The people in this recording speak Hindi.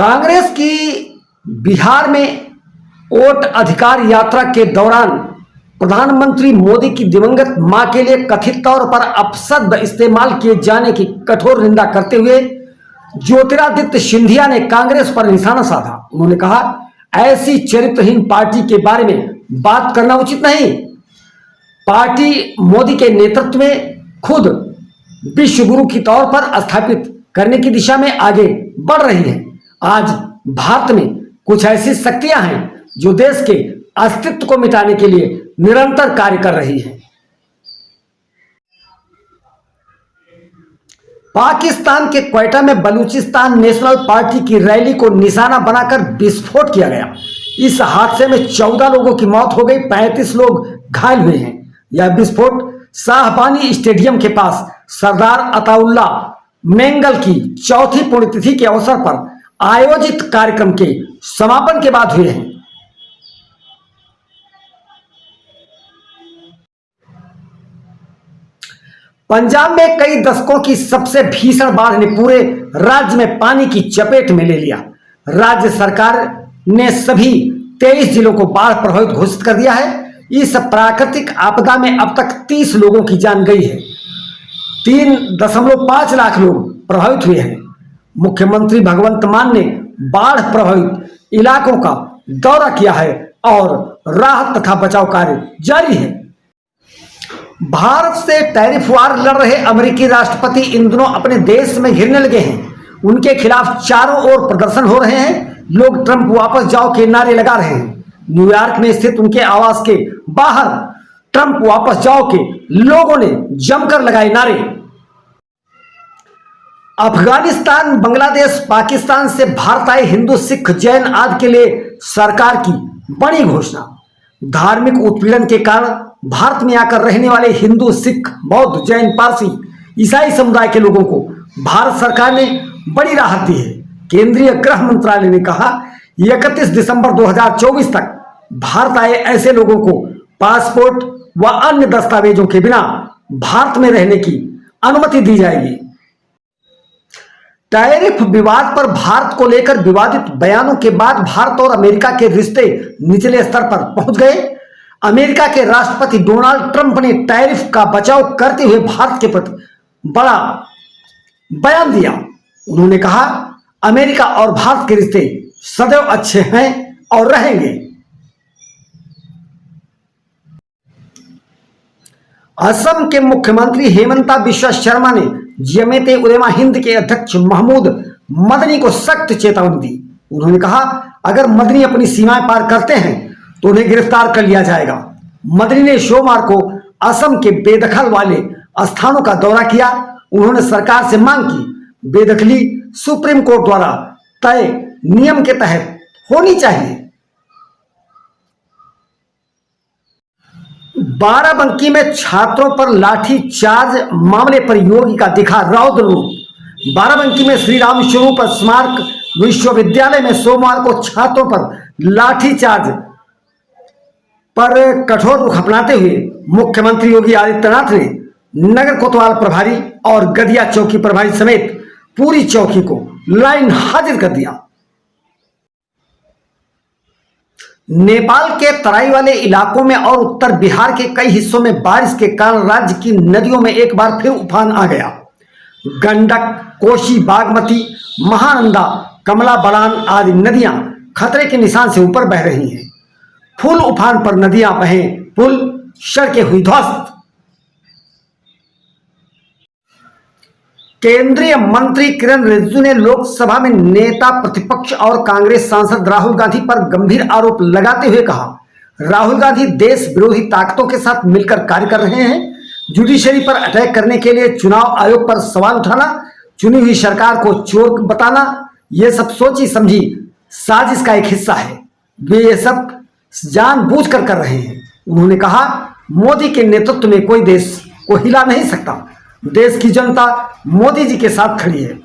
कांग्रेस की बिहार में वोट अधिकार यात्रा के दौरान प्रधानमंत्री मोदी की दिवंगत मां के लिए कथित तौर पर अपशब्द इस्तेमाल किए जाने की कठोर निंदा करते हुए ज्योतिरादित्य सिंधिया ने कांग्रेस पर निशाना साधा। उन्होंने कहा, ऐसी चरित्रहीन पार्टी के बारे में बात करना उचित नहीं। पार्टी मोदी के नेतृत्व में खुद विश्व गुरु के तौर पर स्थापित करने की दिशा में आगे बढ़ रही है। आज भारत में कुछ ऐसी शक्तियां हैं जो देश के अस्तित्व को मिटाने के लिए निरंतर कार्य कर रही है। पाकिस्तान के क्वेटा में बलूचिस्तान नेशनल पार्टी की रैली को निशाना बनाकर विस्फोट किया गया। इस हादसे में 14 लोगों की मौत हो गई, 35 लोग घायल हुए हैं। यह विस्फोट शाहबानी स्टेडियम के पास सरदार अताउल्ला मेंगल की चौथी पुण्यतिथि के अवसर पर आयोजित कार्यक्रम के समापन के बाद हुए हैं। पंजाब में कई दशकों की सबसे भीषण बाढ़ ने पूरे राज्य में पानी की चपेट में ले लिया। राज्य सरकार ने सभी 23 जिलों को बाढ़ प्रभावित घोषित कर दिया है। इस प्राकृतिक आपदा में अब तक 30 लोगों की जान गई है। 3.5 लाख लोग प्रभावित हुए हैं। मुख्यमंत्री भगवंत मान ने बाढ़ प्रभावित इलाकों का दौरा किया है और राहत तथा बचाव कार्य जारी है। भारत से टैरिफ वार लड़ रहे अमेरिकी राष्ट्रपति इन दिनों अपने देश में घिरने लगे हैं। उनके खिलाफ चारों ओर प्रदर्शन हो रहे हैं। लोग ट्रंप वापस जाओ के नारे लगा रहे हैं। न्यूयॉर्क में स्थित उनके आवास के बाहर ट्रंप वापस जाओ के लोगों ने जमकर लगाए नारे। अफगानिस्तान, बांग्लादेश, पाकिस्तान से भारत आए हिंदू, सिख, जैन आदि के लिए सरकार की बड़ी घोषणा। धार्मिक उत्पीड़न के कारण भारत में आकर रहने वाले हिंदू, सिख, बौद्ध, जैन, पारसी, ईसाई समुदाय के लोगों को भारत सरकार ने बड़ी राहत दी है। केंद्रीय गृह मंत्रालय ने कहा, 31 दिसंबर 2024 तक भारत आए ऐसे लोगों को पासपोर्ट व अन्य दस्तावेजों के बिना भारत में रहने की अनुमति दी जाएगी। टैरिफ विवाद पर भारत को लेकर विवादित बयानों के बाद भारत और अमेरिका के रिश्ते निचले स्तर पर पहुंच गए। अमेरिका के राष्ट्रपति डोनाल्ड ट्रंप ने टैरिफ का बचाव करते हुए भारत के प्रति बड़ा बयान दिया। उन्होंने कहा, अमेरिका और भारत के रिश्ते सदैव अच्छे हैं और रहेंगे। असम के मुख्यमंत्री हेमंता बिश्वा शर्मा ने जमीयत उलेमा हिंद के अध्यक्ष महमूद मदनी को सख्त चेतावनी दी। उन्होंने कहा, अगर मदनी अपनी सीमाएं पार करते हैं तो उन्हें गिरफ्तार कर लिया जाएगा। मदनी ने सोमवार को असम के बेदखल वाले स्थानों का दौरा किया। उन्होंने सरकार से मांग की बेदखली सुप्रीम कोर्ट द्वारा तय नियम के तहत होनी चाहिए। बाराबंकी में छात्रों पर लाठीचार्ज मामले पर योगी का दिखा रौद्र रूप। बाराबंकी में श्री राम स्वरूप स्मारक विश्वविद्यालय में सोमवार को छात्रों पर लाठीचार्ज पर कठोर रुख अपनाते हुए मुख्यमंत्री योगी आदित्यनाथ ने नगर कोतवाल प्रभारी और गदिया चौकी प्रभारी समेत पूरी चौकी को लाइन हाजिर कर दिया। नेपाल के तराई वाले इलाकों में और उत्तर बिहार के कई हिस्सों में बारिश के कारण राज्य की नदियों में एक बार फिर उफान आ गया। गंडक, कोसी, बागमती, महानंदा, कमला बलान आदि नदियां खतरे के निशान से ऊपर बह रही हैं। फुल उफान पर नदियां बहें, पुल, सड़कें हुई ध्वस्त। केंद्रीय मंत्री किरण रिजिजू ने लोकसभा में नेता प्रतिपक्ष और कांग्रेस सांसद राहुल गांधी पर गंभीर आरोप लगाते हुए कहा, राहुल गांधी देश विरोधी ताकतों के साथ मिलकर कार्य कर रहे हैं। जुडिशरी पर अटैक करने के लिए चुनाव आयोग पर सवाल उठाना, चुनी हुई सरकार को चोर बताना, यह सब सोची समझी साजिश का एक हिस्सा है। वे ये सब जानबूझकर कर रहे हैं। उन्होंने कहा, मोदी के नेतृत्व में कोई देश को हिला नहीं सकता। देश की जनता मोदी जी के साथ खड़ी है।